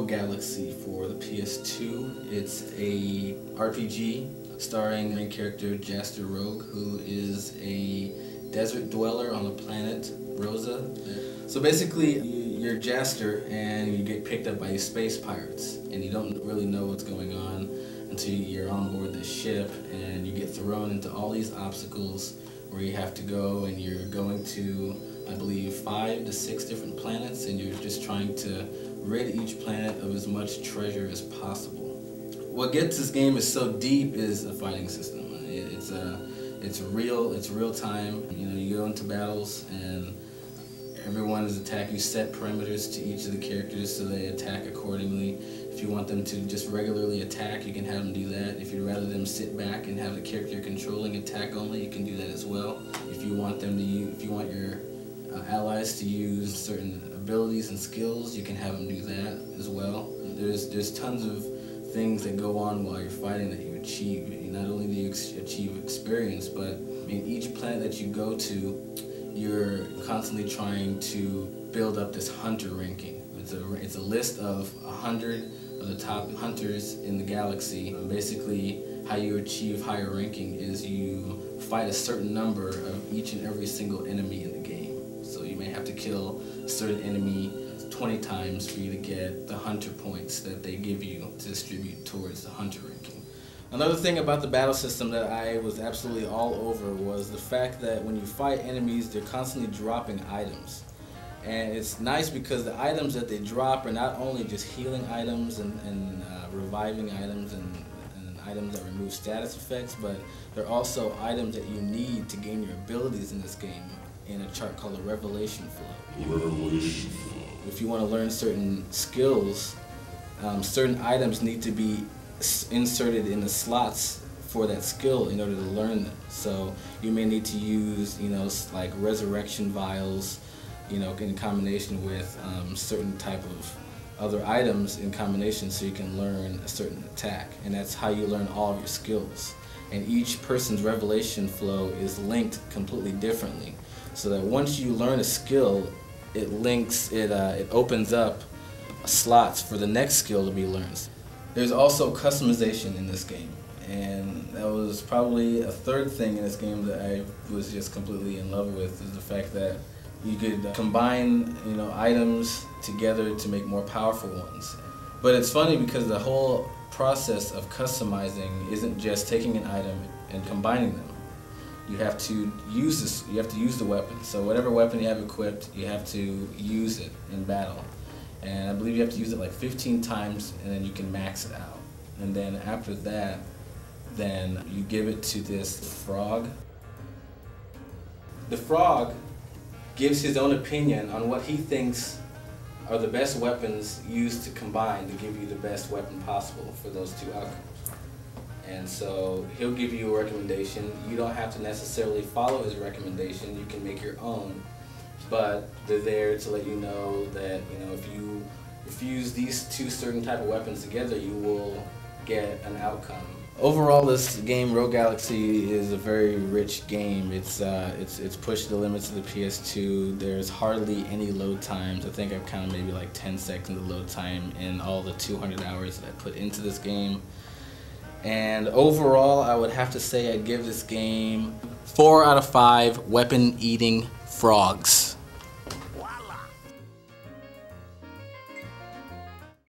Rogue Galaxy for the PS2. It's a RPG starring main character Jaster Rogue, who is a desert dweller on the planet Rosa. So basically, you're Jaster and you get picked up by these space pirates, and you don't really know what's going on until you're on board this ship, and you get thrown into all these obstacles where you have to go, and you're going to, I believe, 5 to 6 different planets, and you're just trying to rid each planet of as much treasure as possible. What gets this game is so deep is the fighting system. It's real time. You know, you go into battles and everyone is attacking. You set perimeters to each of the characters so they attack accordingly. If you want them to just regularly attack, you can have them do that. If you'd rather them sit back and have the character you're controlling attack only, you can do that as well. If you want them to if you want your allies to use certain abilities and skills, you can have them do that as well. There's tons of things that go on while you're fighting that you achieve. Not only do you achieve experience, but in each planet that you go to, you're constantly trying to build up this hunter ranking. It's a list of 100 of the top hunters in the galaxy. Basically, how you achieve higher ranking is you fight a certain number of each and every single enemy in the game. So you may have to kill a certain enemy 20 times for you to get the hunter points that they give you to distribute towards the hunter ranking. Another thing about the battle system that I was absolutely all over was the fact that when you fight enemies, they're constantly dropping items. And it's nice because the items that they drop are not only just healing items and reviving items and items that remove status effects, but they're also items that you need to gain your abilities in this game in a chart called a revelation flow. If you want to learn certain skills, certain items need to be inserted in the slots for that skill in order to learn them. So you may need to use, like resurrection vials, in combination with certain type of other items in combination so you can learn a certain attack. And that's how you learn all of your skills. And each person's revelation flow is linked completely differently. So that once you learn a skill, it opens up slots for the next skill to be learned. There's also customization in this game. And that was probably a third thing in this game that I was just completely in love with, is the fact that you could combine, items together to make more powerful ones. But it's funny because the whole process of customizing isn't just taking an item and combining them. You have to use this. You have to use the weapon. So whatever weapon you have equipped, you have to use it in battle. And I believe you have to use it like 15 times, and then you can max it out. And then after that, then you give it to this frog. The frog gives his own opinion on what he thinks are the best weapons used to combine to give you the best weapon possible for those two outcomes. And so he'll give you a recommendation. You don't have to necessarily follow his recommendation. You can make your own, but they're there to let you know that if you fuse these two certain type of weapons together, you will get an outcome. Overall, this game, Rogue Galaxy, is a very rich game. It's pushed the limits of the PS2. There's hardly any load times. I think I've counted maybe like 10 seconds of load time in all the 200 hours that I put into this game. And overall, I would have to say I'd give this game 4 out of 5 weapon-eating frogs.